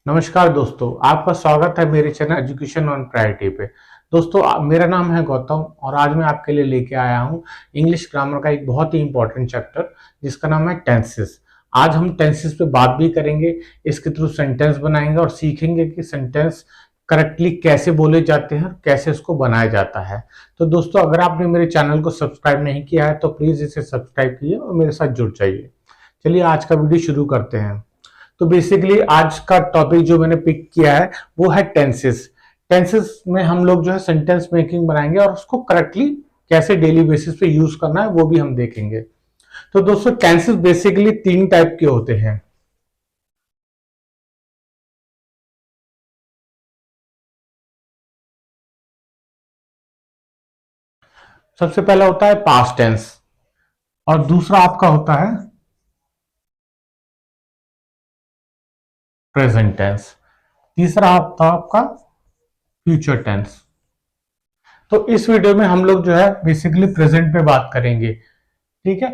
नमस्कार दोस्तों, आपका स्वागत है मेरे चैनल एजुकेशन ऑन प्रायोरिटी पे। दोस्तों, मेरा नाम है गौतम और आज मैं आपके लिए लेके आया हूँ इंग्लिश ग्रामर का एक बहुत ही इंपॉर्टेंट चैप्टर जिसका नाम है टेंसेस। आज हम टेंसेस पे बात भी करेंगे, इसके थ्रू सेंटेंस बनाएंगे और सीखेंगे कि सेंटेंस करेक्टली कैसे बोले जाते हैं और कैसे उसको बनाया जाता है। तो दोस्तों, अगर आपने मेरे चैनल को सब्सक्राइब नहीं किया है तो प्लीज इसे सब्सक्राइब कीजिए और मेरे साथ जुड़ जाइए। चलिए आज का वीडियो शुरू करते हैं। तो बेसिकली आज का टॉपिक जो मैंने पिक किया है वो है टेंसेस। टेंसेस में हम लोग जो है सेंटेंस मेकिंग बनाएंगे और उसको करेक्टली कैसे डेली बेसिस पे यूज करना है वो भी हम देखेंगे। तो दोस्तों, टेंसेस बेसिकली तीन टाइप के होते हैं। सबसे पहला होता है पास्ट टेंस और दूसरा आपका होता है प्रेजेंट टेंस, तीसरा होता है आपका फ्यूचर टेंस। तो इस वीडियो में हम लोग जो है बेसिकली प्रेजेंट पे बात करेंगे। ठीक है,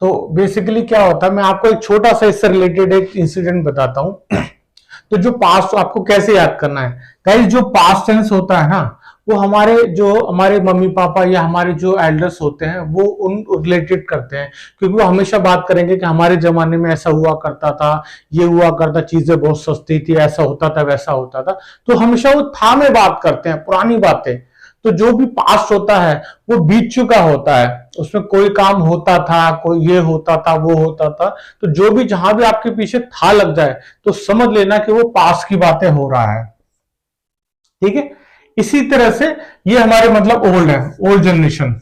तो बेसिकली क्या होता है, मैं आपको एक छोटा सा इससे रिलेटेड एक इंसिडेंट बताता हूं। तो जो पास्ट आपको कैसे याद करना है गाइस, जो पास्ट टेंस होता है ना, वो हमारे मम्मी पापा या हमारे जो एल्डर्स होते हैं वो उन रिलेटेड करते हैं, क्योंकि वो हमेशा बात करेंगे कि हमारे जमाने में ऐसा हुआ करता था, ये हुआ करता, चीजें बहुत सस्ती थी, ऐसा होता था वैसा होता था। तो हमेशा वो था में बात करते हैं, पुरानी बातें। तो जो भी पास्ट होता है वो बीत चुका होता है, उसमें कोई काम होता था, कोई ये होता था, वो होता था। तो जो भी जहां भी आपके पीछे था लग जाए तो समझ लेना कि वो पास्ट की बातें हो रहा है। ठीक है, इसी तरह से ये हमारे मतलब ओल्ड है, ओल्ड जनरेशन।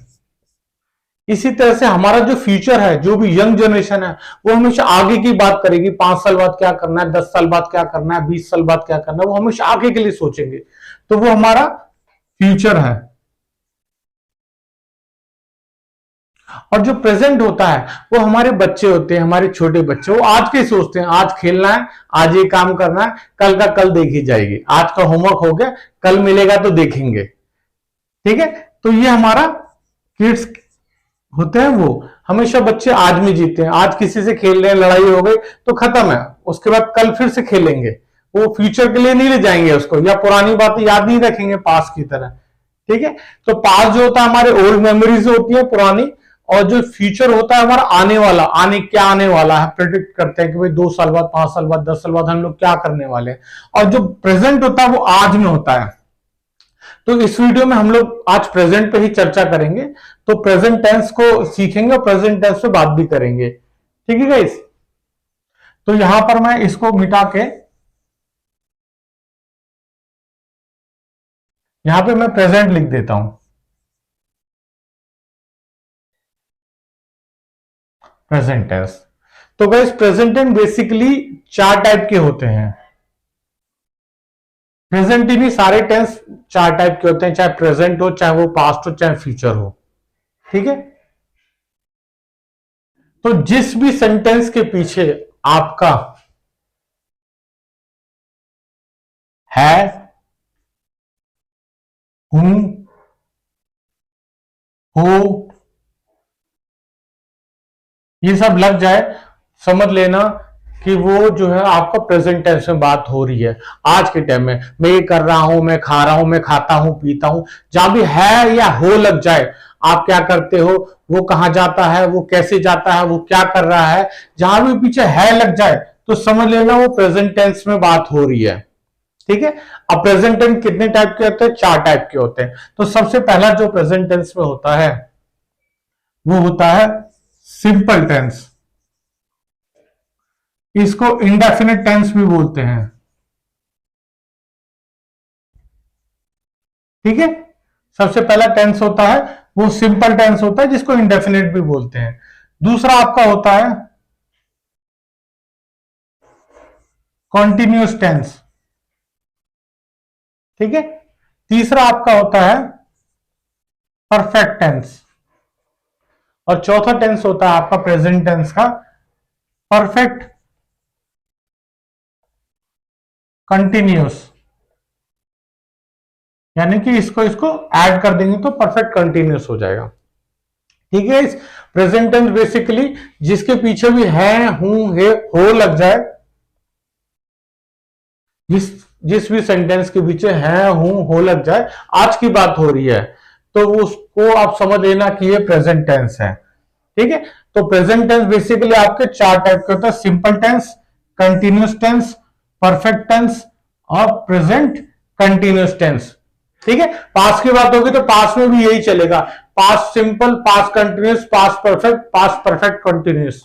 इसी तरह से हमारा जो फ्यूचर है, जो भी यंग जनरेशन है, वो हमेशा आगे की बात करेगी। 5 साल बाद क्या करना है, 10 साल बाद क्या करना है, 20 साल बाद क्या करना है, वो हमेशा आगे के लिए सोचेंगे। तो वो हमारा फ्यूचर है। और जो प्रेजेंट होता है वो हमारे बच्चे होते हैं, हमारे छोटे बच्चे, वो आज के सोचते हैं, आज खेलना है, आज ये काम करना है, कल का कल देखी जाएगी, आज का होमवर्क हो गया, कल मिलेगा तो देखेंगे। ठीक है, तो ये हमारा किड्स होते हैं। वो हमेशा बच्चे आज में जीते हैं, आज किसी से खेल रहे हैं, लड़ाई हो गई तो खत्म है, उसके बाद कल फिर से खेलेंगे। वो फ्यूचर के लिए नहीं ले जाएंगे उसको, या पुरानी बातें याद नहीं रखेंगे पास की तरह। ठीक है, तो पास जो होता है हमारे ओल्ड मेमोरीज होती है, पुरानी। और जो फ्यूचर होता है हमारा आने वाला, क्या आने वाला है, प्रेडिक्ट करते हैं कि भाई 2 साल बाद, 5 साल बाद, 10 साल बाद हम लोग क्या करने वाले हैं। और जो प्रेजेंट होता है वो आज में होता है। तो इस वीडियो में हम लोग आज प्रेजेंट पे ही चर्चा करेंगे। तो प्रेजेंट टेंस को सीखेंगे और प्रेजेंट टेंस पे बात भी करेंगे। ठीक है गाइस, तो यहां पर मैं इसको मिटा के यहां पे मैं प्रेजेंट लिख देता हूं, प्रेजेंट टेंस। तो guys, present tense basically 4 type के होते हैं। प्रेजेंट ही नहीं, सारे टेंस 4 टाइप के होते हैं, चाहे प्रेजेंट हो, चाहे वो पास्ट हो, चाहे फ्यूचर हो। ठीक है, तो जिस भी सेंटेंस के पीछे आपका है, हूं, हो, ये सब लग जाए, समझ लेना कि वो जो है आपका प्रेजेंट टेंस में बात हो रही है। आज के टाइम में मैं ये कर रहा हूं, मैं खा रहा हूं, मैं खाता हूं, पीता हूं, जहां भी है या हो लग जाए, आप क्या करते हो, वो कहां जाता है, वो कैसे जाता है, वो क्या कर रहा है, जहां भी पीछे है लग जाए तो समझ लेना वो प्रेजेंट टेंस में बात हो रही है। ठीक है, अब प्रेजेंट टेंस कितने टाइप के होते हैं? 4 टाइप के होते हैं। तो सबसे पहला जो प्रेजेंट टेंस में होता है वो होता है सिंपल टेंस। इसको इंडेफिनिट टेंस भी बोलते हैं। ठीक है, सबसे पहला टेंस होता है वो सिंपल टेंस होता है, जिसको इंडेफिनिट भी बोलते हैं। दूसरा आपका होता है कॉन्टिन्यूस टेंस। ठीक है, तीसरा आपका होता है परफेक्ट टेंस और चौथा टेंस होता है आपका प्रेजेंट टेंस का परफेक्ट कंटिन्यूस। यानी कि इसको इसको ऐड कर देंगे तो परफेक्ट कंटिन्यूस हो जाएगा। ठीक है, इस प्रेजेंट टेंस बेसिकली जिसके पीछे भी है, हूं, है, हो लग जाए जिस जिस भी सेंटेंस के पीछे है, हूं, हो लग जाए, आज की बात हो रही है, तो उसको आप समझ लेना कि ये प्रेजेंट टेंस है। ठीक है, तो प्रेजेंट टेंस बेसिकली आपके चार टाइप के होते हैं: simple tense, continuous tense, perfect tense और प्रेजेंट कंटिन्यूस टेंस। ठीक है, पास्ट की बात होगी तो पास्ट में भी यही चलेगा: past simple, past continuous, past perfect, past perfect continuous.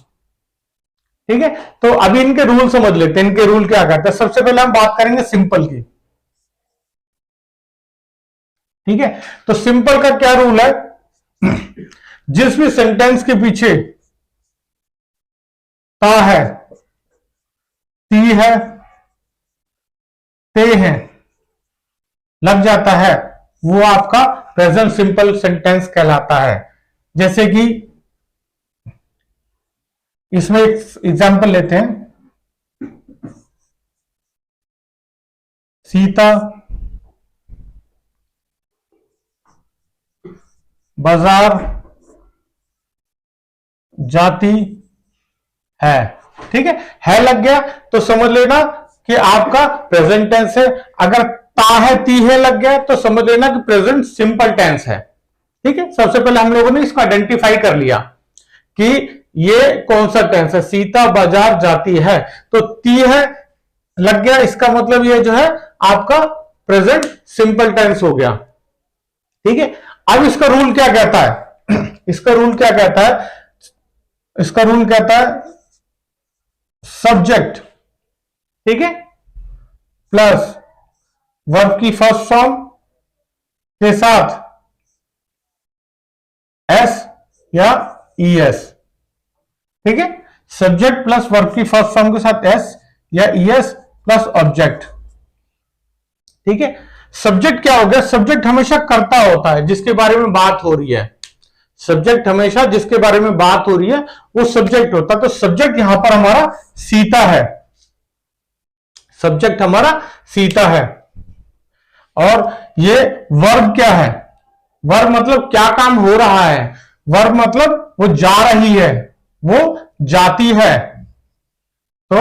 ठीक है, तो अभी इनके रूल समझ लेते हैं, इनके रूल क्या कहते हैं। सबसे पहले हम बात करेंगे सिंपल की। ठीक है, तो सिंपल का क्या रूल है? जिस भी सेंटेंस के पीछे ता है, ती है, ते है लग जाता है, वो आपका प्रेजेंट सिंपल सेंटेंस कहलाता है। जैसे कि इसमें एक एग्जांपल लेते हैं: सीता बाजार जाती है। ठीक है लग गया तो समझ लेना कि आपका प्रेजेंट टेंस है। अगर ता है, ती है लग गया तो समझ लेना कि प्रेजेंट सिंपल टेंस है। ठीक है, सबसे पहले हम लोगों ने इसको आइडेंटिफाई कर लिया कि ये कौन सा टेंस है। सीता बाजार जाती है, तो ती है लग गया, इसका मतलब ये जो है आपका प्रेजेंट सिंपल टेंस हो गया। ठीक है, अब इसका रूल क्या कहता है? इसका रूल क्या कहता है? इसका रूल कहता है सब्जेक्ट, ठीक है, प्लस वर्ब की फर्स्ट फॉर्म के साथ एस या ईएस। ठीक है, सब्जेक्ट प्लस वर्ब की फर्स्ट फॉर्म के साथ एस या ईएस प्लस ऑब्जेक्ट। ठीक है, सब्जेक्ट क्या हो गया? सब्जेक्ट हमेशा कर्ता होता है, जिसके बारे में बात हो रही है। सब्जेक्ट हमेशा जिसके बारे में बात हो रही है वो सब्जेक्ट होता है। तो सब्जेक्ट यहां पर हमारा सीता है, सब्जेक्ट हमारा सीता है। और ये वर्ब क्या है? वर्ब मतलब क्या काम हो रहा है। वर्ब मतलब वो जा रही है, वो जाती है। तो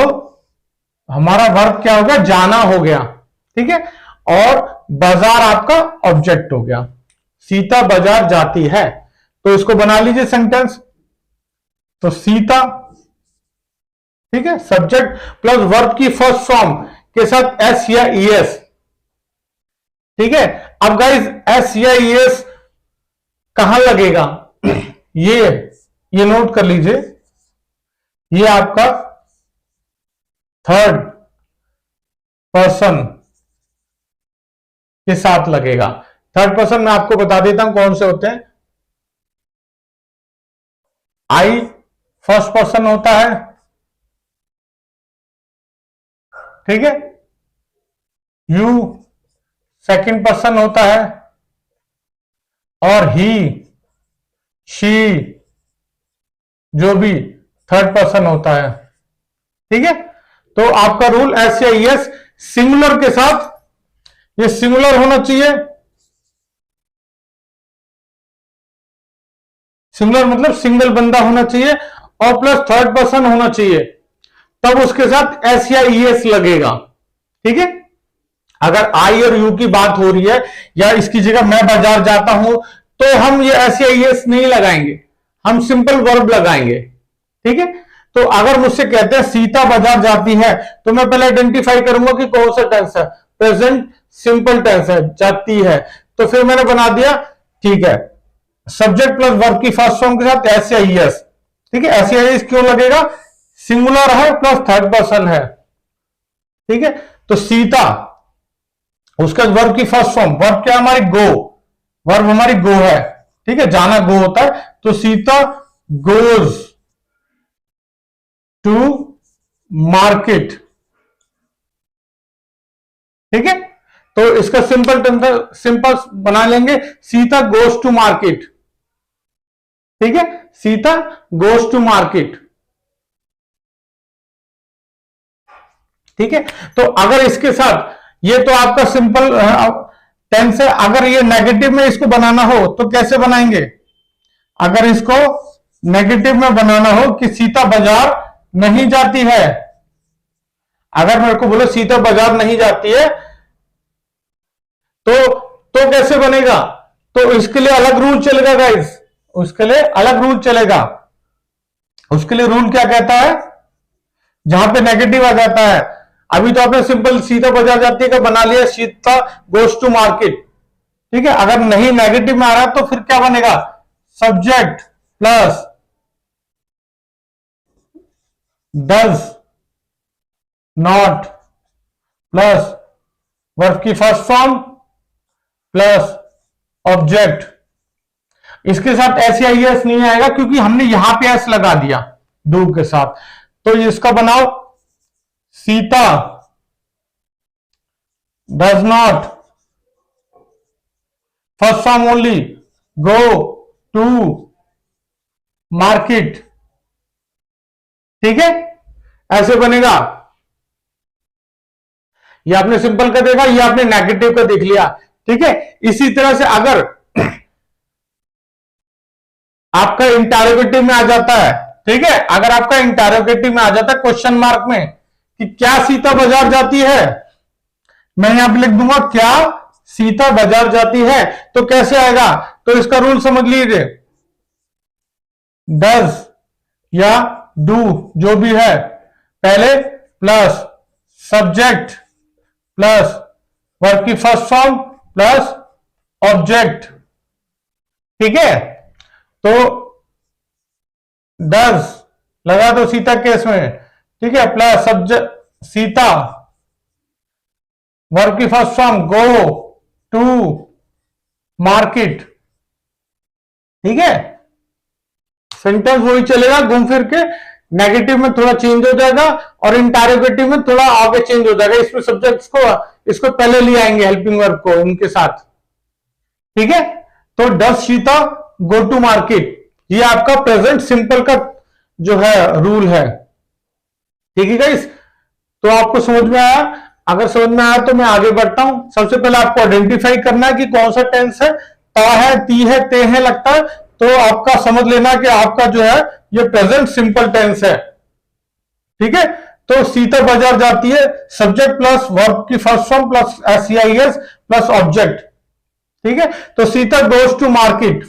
हमारा वर्ब क्या हो गया? जाना हो गया। ठीक है, और बाजार आपका ऑब्जेक्ट हो गया। सीता बाजार जाती है, तो इसको बना लीजिए सेंटेंस। तो सीता, ठीक है, सब्जेक्ट प्लस वर्ब की फर्स्ट फॉर्म के साथ एस या ईएस। ठीक है, अब गाइस एस या ईएस कहां लगेगा? ये नोट कर लीजिए, ये आपका थर्ड पर्सन के साथ लगेगा। थर्ड पर्सन मैं आपको बता देता हूं कौन से होते हैं। आई फर्स्ट पर्सन होता है, ठीक है, यू सेकंड पर्सन होता है, और ही, शी जो भी थर्ड पर्सन होता है। ठीक है, तो आपका रूल एस या ईएस सिंगुलर के साथ, ये सिंगुलर होना चाहिए। सिंगुलर मतलब सिंगल बंदा होना चाहिए, और प्लस थर्ड पर्सन होना चाहिए, तब उसके साथ एस या ईएस लगेगा। ठीक है, अगर आई और यू की बात हो रही है या इसकी जगह मैं बाजार जाता हूं, तो हम ये एस या ईएस नहीं लगाएंगे, हम सिंपल वर्ब लगाएंगे। ठीक है, तो अगर मुझसे कहते हैं सीता बाजार जाती है, तो मैं पहले आइडेंटिफाई करूंगा कि कौन सा टेंस है। प्रेजेंट सिंपल टेंस है, जाती है, तो फिर मैंने बना दिया, ठीक है, सब्जेक्ट प्लस वर्ब की फर्स्ट फॉर्म के साथ एस या ईएस। ठीक है, एस या ईएस क्यों लगेगा? सिंगुलर है प्लस थर्ड पर्सन है। ठीक है, तो सीता, उसका वर्ब की फर्स्ट फॉर्म, वर्ब क्या हमारी? गो, वर्ब हमारी गो है। ठीक है, जाना गो होता है, तो सीता गोज टू मार्केट। ठीक है, तो इसका सिंपल बना लेंगे, सीता गोज टू मार्केट। ठीक है, सीता गोज टू मार्केट। ठीक है, तो अगर इसके साथ, ये तो आपका सिंपल टेंस है, अगर ये नेगेटिव में इसको बनाना हो तो कैसे बनाएंगे? अगर इसको नेगेटिव में बनाना हो कि सीता बाजार नहीं जाती है, अगर मेरे को बोलो सीता बाजार नहीं जाती है तो कैसे बनेगा? तो इसके लिए अलग रूल चलेगा गाइस, उसके लिए अलग रूल चलेगा। उसके लिए रूल क्या कहता है? जहां पे नेगेटिव आ जाता है, अभी तो आपने सिंपल सीता बाजार जाती है का बना लिया, सीता गोज टू मार्केट, ठीक है। अगर नहीं नेगेटिव में आ रहा तो फिर क्या बनेगा? Subject plus does not plus verb की फर्स्ट फॉर्म प्लस ऑब्जेक्ट। इसके साथ SEIS नहीं आएगा क्योंकि हमने यहां पे एस लगा दिया डू के साथ। तो इसका बनाओ, Sita does not first form only go to market, ठीक है, ऐसे बनेगा। ये आपने सिंपल का देखा, ये आपने नेगेटिव का देख लिया, ठीक है। इसी तरह से अगर आपका इंटरोगेटिव में आ जाता है, ठीक है, अगर आपका इंटरोगेटिव में आ जाता है क्वेश्चन मार्क में कि क्या सीता बाजार जाती है, मैं यहां पे लिख दूंगा क्या सीता बाजार जाती है, तो कैसे आएगा? तो इसका रूल समझ लीजिए, डज या डू जो भी है, पहले प्लस सब्जेक्ट प्लस वर्ब की फर्स्ट फॉर्म प्लस ऑब्जेक्ट, ठीक है। तो डज लगा दो सीता केस में, ठीक है, प्लस सब्जेक्ट सीता, वर्ब की first form go to market, ठीक है। सेंटेंस वही चलेगा, घूम फिर के नेगेटिव में थोड़ा चेंज हो जाएगा और इंटरोगेटिव में थोड़ा आगे चेंज हो जाएगा। इसमें सब्जेक्ट्स को इसको पहले ले आएंगे हेल्पिंग वर्ब को उनके साथ, ठीक है। तो does Sita go to market, ये आपका प्रेजेंट सिंपल का जो है रूल है, ठीक है गाइस। तो आपको समझ में आया? अगर समझ में आया तो मैं आगे बढ़ता हूं। सबसे पहले आपको आइडेंटिफाई करना है कि कौन सा टेंस है, ता है, ती है, ते है लगता है, तो आपका समझ लेना कि आपका जो है ये प्रेजेंट सिंपल टेंस है, ठीक है। तो सीता बाजार जाती है, सब्जेक्ट प्लस वर्ब की first form plus SEIS plus object, ठीक है। तो सीता गोज टू मार्केट,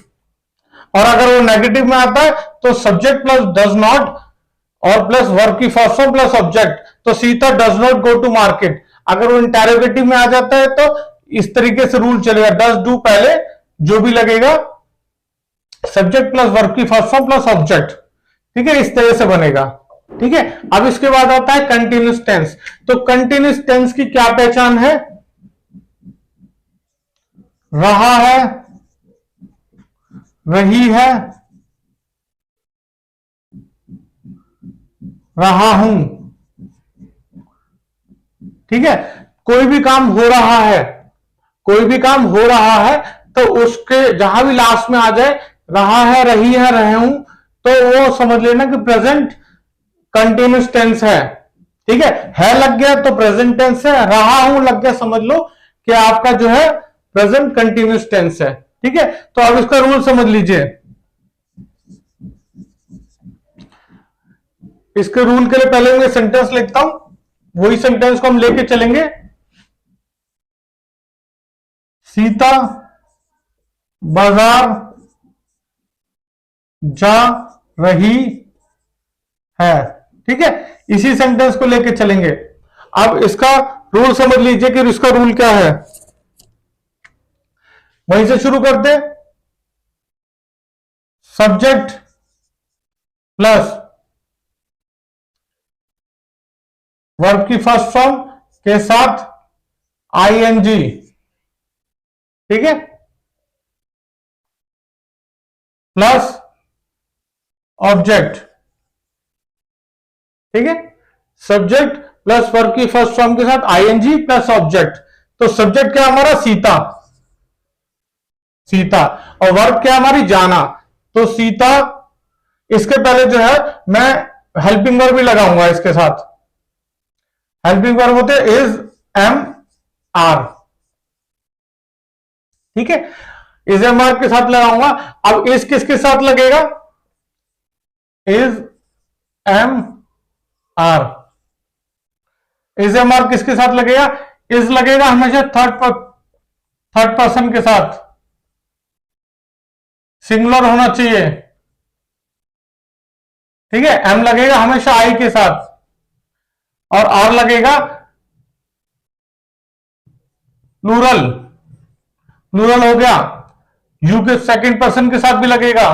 और अगर वो नेगेटिव में आता है तो सब्जेक्ट प्लस डज नॉट और प्लस वर्ब की फर्स्ट फॉर्म प्लस ऑब्जेक्ट, तो Sita does not go to market. अगर वो इंटरोगेटिव में आ जाता है तो इस तरीके से रूल चलेगा, डज डू पहले जो भी लगेगा, सब्जेक्ट प्लस वर्ब की फर्स्ट फॉर्म प्लस ऑब्जेक्ट, ठीक है, इस तरह से बनेगा, ठीक है। अब इसके बाद आता है कंटिन्यूस टेंस। तो कंटिन्यूस टेंस की क्या पहचान है? रहा है, रही है, रहा हूं, ठीक है। कोई भी काम हो रहा है, कोई भी काम हो रहा है तो उसके जहां भी लास्ट में आ जाए रहा है, रही है, रहे हूं, तो वो समझ लेना कि प्रेजेंट कंटिन्यूस टेंस है, ठीक है लग गया तो प्रेजेंट टेंस है, रहा हूं लग गया समझ लो कि आपका जो है प्रेजेंट कंटिन्यूस टेंस है, ठीक है। तो अब इसका रूल समझ लीजिए। इसके रूल के लिए पहले मैं सेंटेंस लिखता हूं, वही सेंटेंस को हम लेके चलेंगे। सीता बाजार जा रही है, ठीक है, इसी सेंटेंस को लेके चलेंगे। अब इसका रूल समझ लीजिए कि इसका रूल क्या है, वहीं से शुरू करते। सब्जेक्ट प्लस वर्ब की फर्स्ट फॉर्म के साथ ING, ठीक है, प्लस ऑब्जेक्ट, ठीक है। सब्जेक्ट प्लस वर्ब की फर्स्ट फॉर्म के साथ ING प्लस ऑब्जेक्ट। तो सब्जेक्ट क्या हमारा? सीता, सीता, और वर्ब क्या हमारी? जाना। तो सीता, इसके पहले जो है मैं हेल्पिंग वर्ब भी लगाऊंगा इसके साथ। हेल्पिंग वर्ब होते इज, एम, आर, ठीक है, इज एम आर के साथ लगाऊंगा। अब इस किसके साथ लगेगा? Is am are, is am are किसके साथ लगेगा? इज लगेगा हमेशा थर्ड पर्सन के साथ, सिंगुलर होना चाहिए। ठीक है, एम लगेगा हमेशा आई के साथ, और आर लगेगा प्लूरल। प्लूरल हो गया। यू के सेकंड पर्सन के साथ भी लगेगा।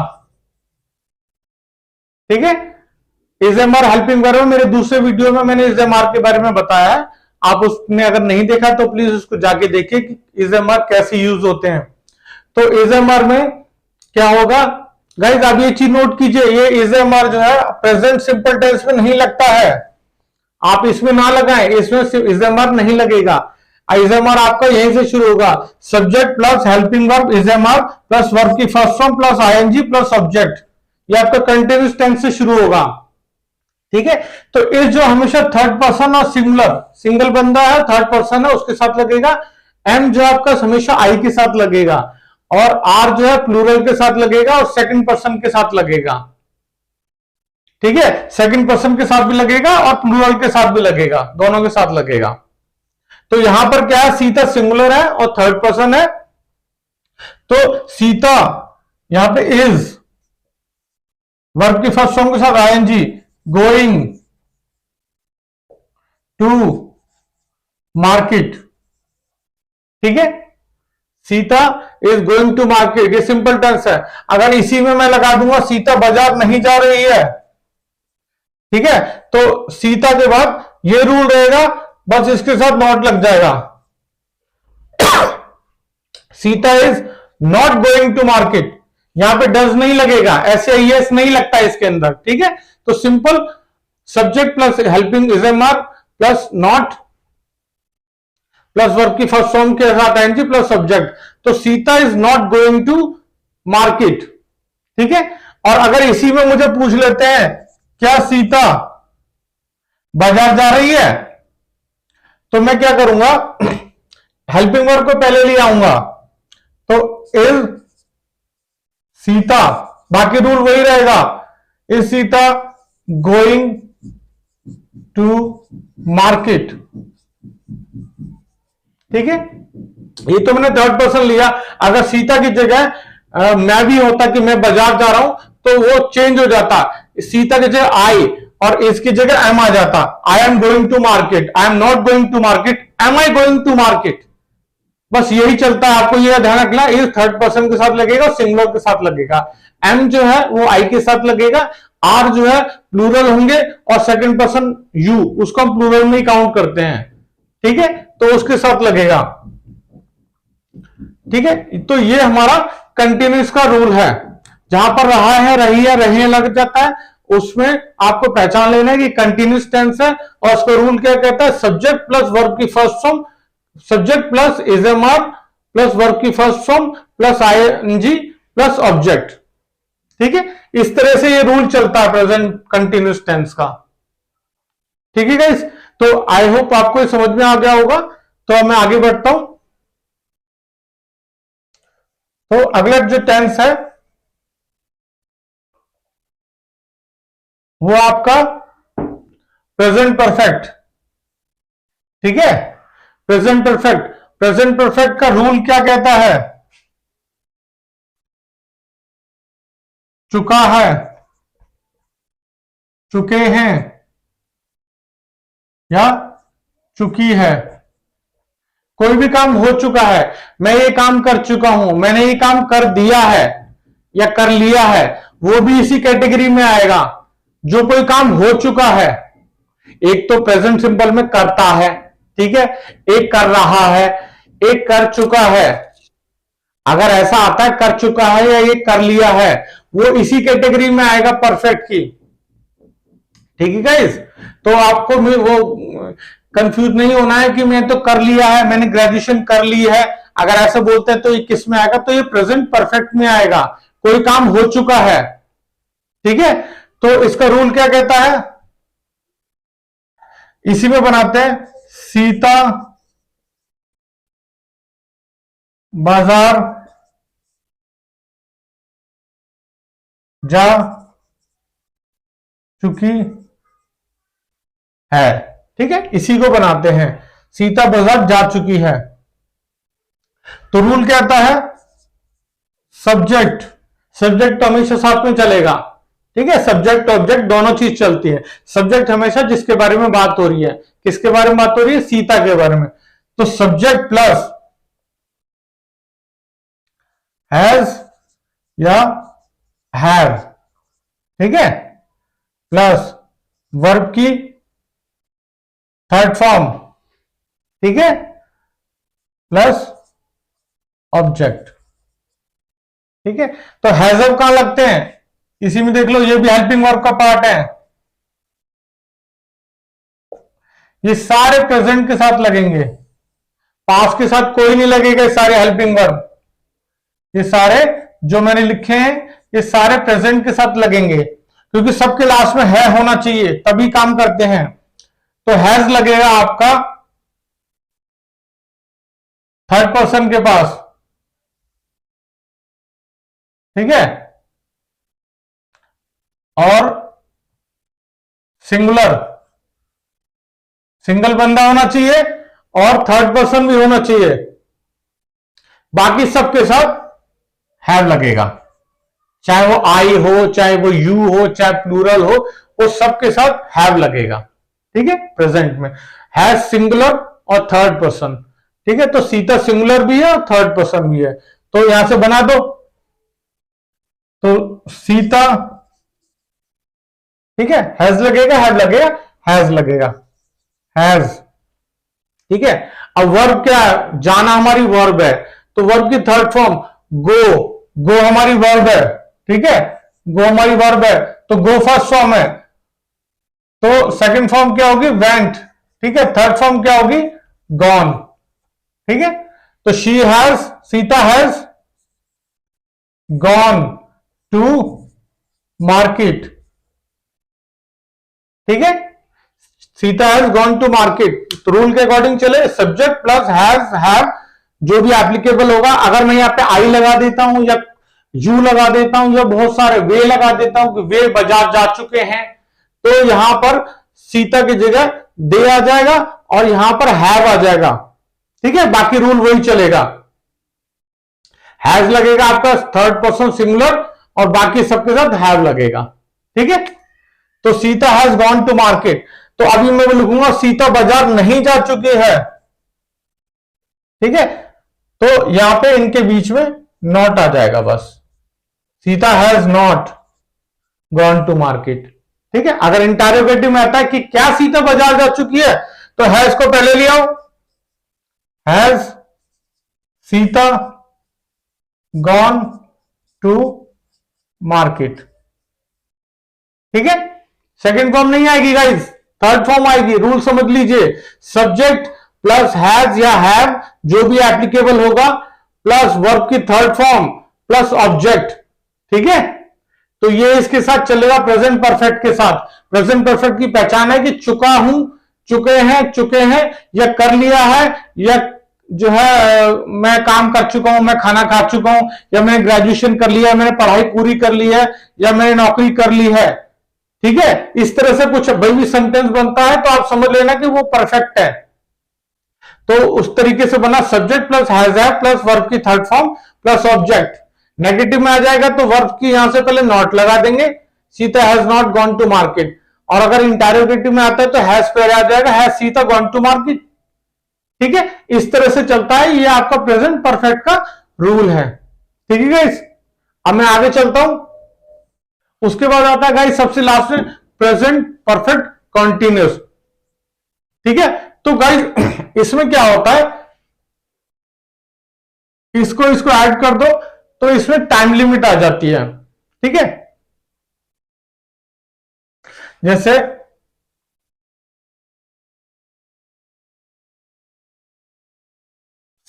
ठीक है, is am are helping verb, मेरे दूसरे वीडियो में मैंने इज एम आर के बारे में बताया है, आप उसने अगर नहीं देखा तो प्लीज उसको जाके देखिए कि इज एम आर कैसे यूज होते हैं। तो इज एम आर में क्या होगा गाइज, आप ये चीज नोट कीजिए, ये इज एम आर जो है प्रेजेंट सिंपल टेंस में नहीं लगता है, आप इसमें ना लगाएं, इसमें इज एम आर नहीं लगेगा। इज एम आर आपका यहीं से शुरू होगा, subject plus helping verb is am are plus verb की first form plus ING plus subject, ये आपका कंटिन्यूस टेंस से शुरू होगा। ठीक है, तो इस जो हमेशा थर्ड पर्सन और सिंगुलर, सिंगल बंदा है थर्ड पर्सन है उसके साथ लगेगा, एम जो आपका हमेशा आई के साथ लगेगा, और आर जो है प्लूरल के साथ लगेगा और सेकंड पर्सन के साथ लगेगा। ठीक है, सेकंड पर्सन के साथ भी लगेगा और प्लूरल के साथ भी लगेगा, दोनों के साथ लगेगा। तो यहां पर क्या है, सीता सिंगुलर है और थर्ड पर्सन है, तो सीता यहां पे इज, वर्ब की फर्स्ट फॉर्म के साथ आईएनजी, गोइंग टू मार्केट। ठीक है, Sita is going to market, ये सिंपल टेंस है। अगर इसी में मैं लगा दूंगा सीता बाजार नहीं जा रही है, ठीक है, तो सीता के बाद ये रूल रहेगा, बस इसके साथ नॉट लग जाएगा, Sita is not going to market, यहां पे डज नहीं लगेगा, ऐसे यस नहीं लगता इसके अंदर। ठीक है, तो simple subject plus helping is am are plus not plus verb की फर्स्ट फॉर्म के साथ आएंगे प्लस सब्जेक्ट, तो Sita is not going to market. ठीक है, और अगर इसी में मुझे पूछ लेते हैं क्या सीता बाजार जा रही है, तो मैं क्या करूंगा, हेल्पिंग वर्ब को पहले ले आऊंगा, तो इज सीता, बाकी रूल वही रहेगा, is Sita going to market. ठीक है, ये तो मैंने थर्ड पर्सन लिया, अगर सीता की जगह मैं भी होता कि मैं बाजार जा रहा हूं, तो वो चेंज हो जाता, सीता की जगह आई और इसकी जगह एम आ जाता, I am going to market, I am not going to market, am I going to market, बस यही चलता है। आपको यह ध्यान रखना, इस थर्ड पर्सन के साथ लगेगा, सिंगुलर के साथ लगेगा, एम जो है वो आई के साथ लगेगा, आर जो है प्लूरल होंगे, और सेकंड पर्सन यू उसको हम प्लूरल में ही काउंट करते हैं। ठीक है, तो उसके साथ लगेगा। ठीक है, तो ये हमारा कंटिन्यूस का रूल है, जहां पर रहा है, रही है, रहे लग जाता है, उसमें आपको पहचान लेना है कि कंटिन्यूस टेंस है, और उसका रूल क्या कहता है, सब्जेक्ट प्लस वर्ब की first form, subject plus is am are plus verb की first form plus ING plus object. ठीक है, इस तरह से ये रूल चलता है प्रेजेंट कंटिन्यूस टेंस का। ठीक है गाइस, तो आई होप आपको समझ में आ गया होगा, तो मैं आगे बढ़ता हूं। तो अगला जो टेंस है वो आपका प्रेजेंट परफेक्ट। ठीक है, प्रेजेंट परफेक्ट, प्रेजेंट परफेक्ट का रूल क्या कहता है, चुका है, चुके हैं, या चुकी है। कोई भी काम हो चुका है, मैं ये काम कर चुका हूं, मैंने ये काम कर दिया है या कर लिया है, वो भी इसी कैटेगरी में आएगा, जो कोई काम हो चुका है। एक तो प्रेजेंट सिंपल में करता है, ठीक है, एक कर रहा है, एक कर चुका है। अगर ऐसा आता है कर चुका है या ये कर लिया है, वो इसी कैटेगरी में आएगा परफेक्ट की। ठीक है गाइस, तो आपको वो कंफ्यूज नहीं होना है कि मैं तो कर लिया है, मैंने ग्रेजुएशन कर ली है, अगर ऐसा बोलते हैं तो ये किस में आएगा, तो ये प्रेजेंट परफेक्ट में आएगा, कोई काम हो चुका है। ठीक है, तो इसका रूल क्या कहता है, इसी में बनाते हैं, सीता बाजार जा चुकी है। ठीक है, इसी को बनाते हैं, सीता बाजार जा चुकी है। तो रूल क्या आता है, सब्जेक्ट, सब्जेक्ट हमेशा साथ में चलेगा, ठीक है, सब्जेक्ट ऑब्जेक्ट दोनों चीज चलती है। सब्जेक्ट हमेशा जिसके बारे में बात हो रही है, किसके बारे में बात हो रही है, सीता के बारे में, तो सब्जेक्ट प्लस हैज या हैव, ठीक है, प्लस वर्ब की थर्ड फॉर्म, ठीक है, प्लस ऑब्जेक्ट, ठीक है। तो हैजअप कहां लगते हैं, इसी में देख लो, ये भी हेल्पिंग वर्ब का पार्ट है, ये सारे प्रेजेंट के साथ लगेंगे, पास्ट के साथ कोई नहीं लगेगा, ये सारे हेल्पिंग वर्ब, ये सारे जो मैंने लिखे हैं ये सारे प्रेजेंट के साथ लगेंगे, क्योंकि सबके लास्ट में है होना चाहिए तभी काम करते हैं। तो हैज लगेगा आपका थर्ड पर्सन के पास, ठीक है, और सिंगुलर, सिंगल बंदा होना चाहिए और थर्ड पर्सन भी होना चाहिए, बाकी सबके साथ हैव लगेगा, चाहे वो आई हो, चाहे वो यू हो, चाहे प्लूरल हो, वो सबके साथ हैव लगेगा, ठीक है। प्रेजेंट में हैज सिंगुलर और थर्ड पर्सन, ठीक है, तो सीता सिंगुलर भी है और थर्ड पर्सन भी है, तो यहां से बना दो, तो सीता, ठीक है, हैज लगेगा, हैव लगेगा, हैज लगेगा, हैज, ठीक है। अब वर्ब क्या है, जाना हमारी वर्ब है, तो वर्ब की थर्ड फॉर्म गो, गो हमारी वर्ब है, ठीक है, गो हमारी वर्ब है, तो गो फर्स्ट फॉर्म है, तो सेकंड फॉर्म क्या होगी, वेंट, ठीक है, थर्ड फॉर्म क्या होगी, गॉन, ठीक है। तो she has, Sita has gone to market, ठीक है, Sita has gone to market. तो रूल के अकॉर्डिंग चले, सब्जेक्ट प्लस हैज हैव जो भी एप्लीकेबल होगा, अगर मैं यहाँ पे आई लगा देता हूं या यू लगा देता हूं या बहुत सारे वे लगा देता हूं कि वे बाजार जा चुके हैं, तो यहां पर सीता की जगह दे आ जाएगा और यहां पर हैव आ जाएगा, ठीक है, बाकी रूल वही चलेगा, हैज लगेगा आपका थर्ड पर्सन सिंगुलर और बाकी सबके साथ हैव लगेगा, ठीक है। तो Sita has gone to market, तो अभी मैं लिखूंगा सीता बाजार नहीं जा चुकी है, ठीक है, तो यहां पे इनके बीच में नॉट आ जाएगा, बस Sita has not gone to market, ठीक है। अगर इंटरोगेटिव में आता है कि क्या सीता बाजार जा चुकी है, तो हैज को पहले ले आओ, has Sita gone to market, ठीक है। सेकंड फॉर्म नहीं आएगी गाइस, थर्ड फॉर्म आएगी, रूल समझ लीजिए, सब्जेक्ट प्लस हैज या हैव जो भी एप्लीकेबल होगा, प्लस वर्ब की थर्ड फॉर्म प्लस ऑब्जेक्ट, ठीक है। तो ये इसके साथ चलेगा प्रेजेंट परफेक्ट के साथ। प्रेजेंट परफेक्ट की पहचान है कि चुका हूं, चुके हैं या कर लिया है, या जो है मैं काम कर चुका हूं, मैं खाना खा चुका हूं, या मैंने ग्रेजुएशन कर लिया है, मैंने पढ़ाई पूरी कर ली है, या मैंने नौकरी कर ली है, ठीक है। इस तरह से कुछ भाई भी सेंटेंस बनता है तो आप समझ लेना कि वो परफेक्ट है। तो उस तरीके से बना, subject plus has have plus verb की third form plus object. Negative में आ जाएगा तो वर्ब की यहां से पहले नॉट लगा देंगे, Sita has not gone to market, और अगर इंटरोगेटिव में आता है तो हैज पे आ जाएगा, has Sita gone to market, ठीक है। इस तरह से चलता है, ये आपका प्रेजेंट परफेक्ट का रूल है, ठीक है गाइस। अब मैं आगे चलता हूं, उसके बाद आता है गाइस सबसे लास्ट में प्रेजेंट परफेक्ट कंटिन्यूअस, ठीक है। तो गाइस इसमें क्या होता है, इसको ऐड कर दो तो इसमें टाइम लिमिट आ जाती है, ठीक है। जैसे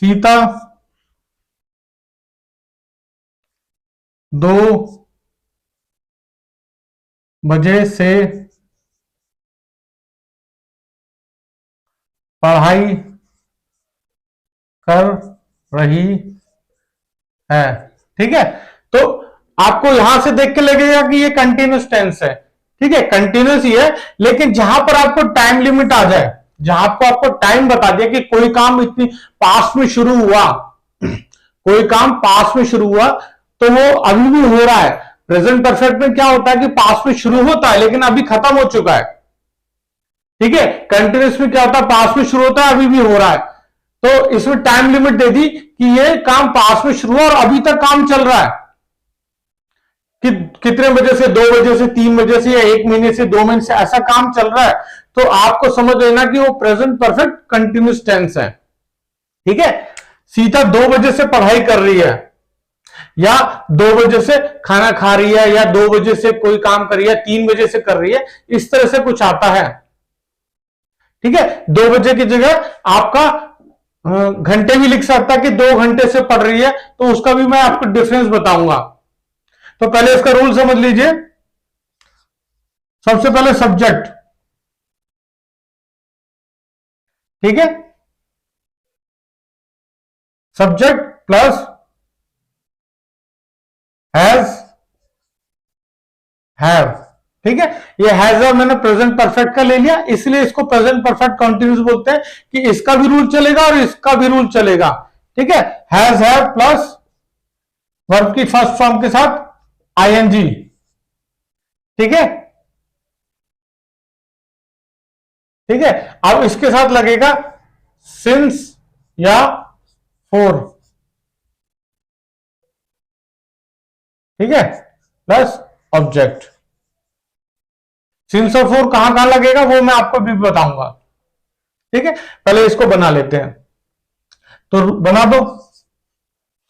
सीता 2 बजे से पढ़ाई कर रही है, ठीक है। तो आपको यहां से देख के लगेगा कि ये कंटिन्यूस टेंस है, ठीक है, कंटिन्यूस ही है, लेकिन जहां पर आपको टाइम लिमिट आ जाए, जहां आपको टाइम बता दिया कि कोई काम इतनी पास्ट में शुरू हुआ, कोई काम पास्ट में शुरू हुआ तो वो अभी भी हो रहा है। प्रेजेंट परफेक्ट में क्या होता है कि पास्ट में शुरू होता है लेकिन अभी खत्म हो चुका है। ठीक है, कंटिन्यूस में क्या होता है, पास्ट में शुरू होता है अभी भी हो रहा है। तो इसमें टाइम लिमिट दे दी कि ये काम पास्ट में शुरू हुआ और अभी तक काम चल रहा है कि कितने बजे से, 2 बजे से, 3 बजे से, या 1 महीने से, 2 महीने से ऐसा काम चल रहा है। तो आपको समझ लेना कि वो प्रेजेंट परफेक्ट कंटिन्यूस टेंस है। ठीक है, सीता 2 बजे से पढ़ाई कर रही है, या 2 बजे से खाना खा रही है, या 2 बजे से कोई काम कर रही है, 3 बजे से कर रही है, इस तरह से कुछ आता है। ठीक है, 2 बजे की जगह आपका घंटे भी लिख सकता है कि 2 घंटे से पढ़ रही है, तो उसका भी मैं आपको डिफरेंस बताऊंगा। तो पहले इसका रूल समझ लीजिए। सबसे पहले सब्जेक्ट, ठीक है, सब्जेक्ट प्लस हैज हैव। ठीक है, ये हैज हैव मैंने प्रेजेंट परफेक्ट का ले लिया, इसलिए इसको प्रेजेंट परफेक्ट कंटिन्यूस बोलते हैं कि इसका भी रूल चलेगा और इसका भी रूल चलेगा। ठीक है, हैज हैव प्लस वर्ब की फर्स्ट फॉर्म के साथ आईएनजी। ठीक है, ठीक है, अब इसके साथ लगेगा सिंस या फोर। ठीक है, प्लस ऑब्जेक्ट। सिंस और फोर कहां कहां लगेगा वो मैं आपको भी बताऊंगा। ठीक है, पहले इसको बना लेते हैं। तो बना दो।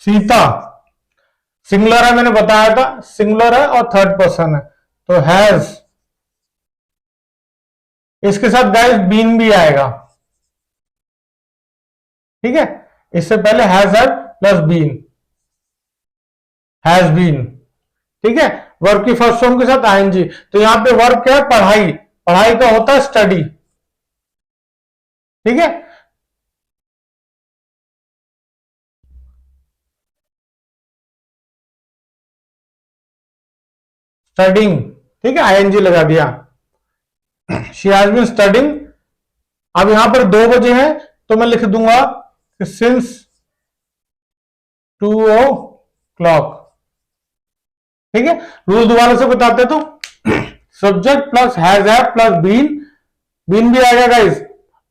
सीता सिंगुलर है, मैंने बताया था सिंगुलर है और थर्ड पर्सन है, तो हैज। इसके साथ गाइस बीन भी आएगा। ठीक है, इससे पहले has had plus been, has been. ठीक है, वर्ब की फर्स्ट फॉर्म के साथ आईएनजी। तो यहां पे वर्ब क्या है, पढ़ाई। पढ़ाई का होता है स्टडी। ठीक है, स्टडिंग। ठीक है, आईएनजी लगा दिया। She has been studying. अब यहां पर 2 बजे हैं तो मैं लिख दूंगा सिंस 2 o'clock। ठीक है, रूल दोबारा से बताते तो subject plus has have plus been, been भी आएगा गाइस,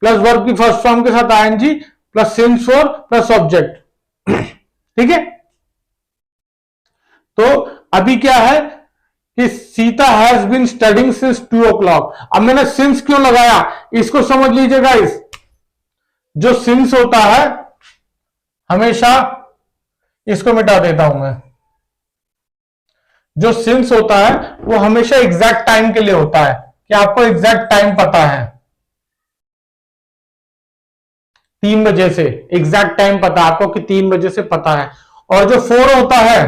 प्लस वर्ब की फर्स्ट फॉर्म के साथ ING plus since for plus object. ठीक है, तो अभी क्या है कि Sita has been studying since 2 o'clock। अब मैंने सिंस क्यों लगाया इसको समझ लीजिए गाइस। जो सिंस होता है हमेशा, इसको मिटा देता हूं मैं, जो सिंस होता है वो हमेशा एग्जैक्ट टाइम के लिए होता है कि आपको एग्जैक्ट टाइम पता है, 3 बजे से एग्जैक्ट टाइम पता है आपको कि 3 बजे से पता है। और जो 4 होता है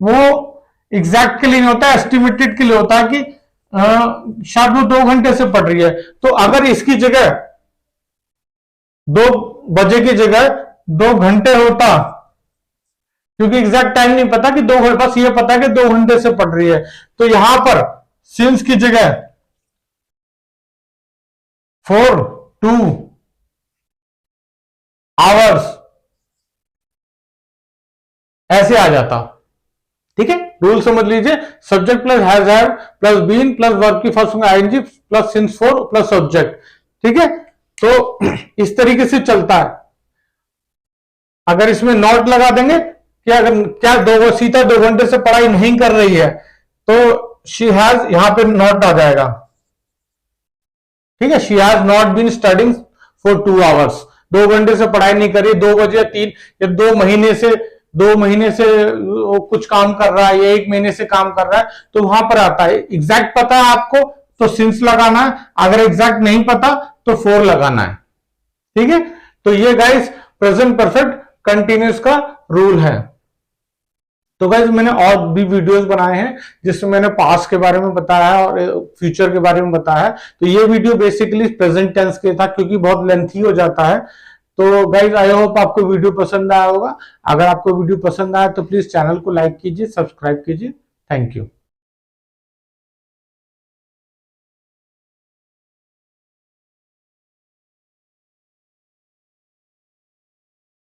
वो एग्जैक्ट के लिए नहीं होता है, एस्टिमेटेड के लिए होता है कि शायद वो 2 घंटे से पढ़ रही है। तो अगर इसकी जगह 2 बजे की जगह 2 घंटे होता, क्योंकि एग्जैक्ट टाइम नहीं पता कि 2 घंटे, बस ये पता है कि 2 घंटे से पढ़ रही है, तो यहां पर सिंस की जगह 4 2 आवर्स ऐसे आ जाता। ठीक है, रूल समझ लीजिए। Subject plus has have plus been plus verb की फर्स्ट में ING plus since 4 plus object. ठीक है, तो इस तरीके से चलता है। अगर इसमें नॉट लगा देंगे कि अगर क्या सीता 2 घंटे से पढ़ाई नहीं कर रही है तो शी हैज, यहां पे नॉट आ जाएगा। ठीक है, she has not been studying for 2 hours. 2 घंटे से पढ़ाई नहीं करी, 2 बजे या 3 या 2 महीने से वो कुछ काम कर रहा है या 1 महीने से काम कर रहा है, तो वहां पर आता है। एग्जैक्ट पता है आपको तो सिंस लगाना है, अगर एग्जैक्ट नहीं पता तो 4 लगाना है। ठीक है, तो ये गाइस प्रेजेंट परफेक्ट कंटिन्यूस का रूल है। तो गाइस मैंने और भी वीडियोस बनाए हैं जिसमें मैंने पास्ट के बारे में बताया है और फ्यूचर के बारे में बताया है। तो ये वीडियो बेसिकली प्रेजेंट टेंस के था क्योंकि बहुत लेंथी हो जाता है। तो गाइज आई होप आपको वीडियो पसंद आया होगा। अगर आपको वीडियो पसंद आया तो प्लीज चैनल को लाइक कीजिए, सब्सक्राइब कीजिए। Thank you.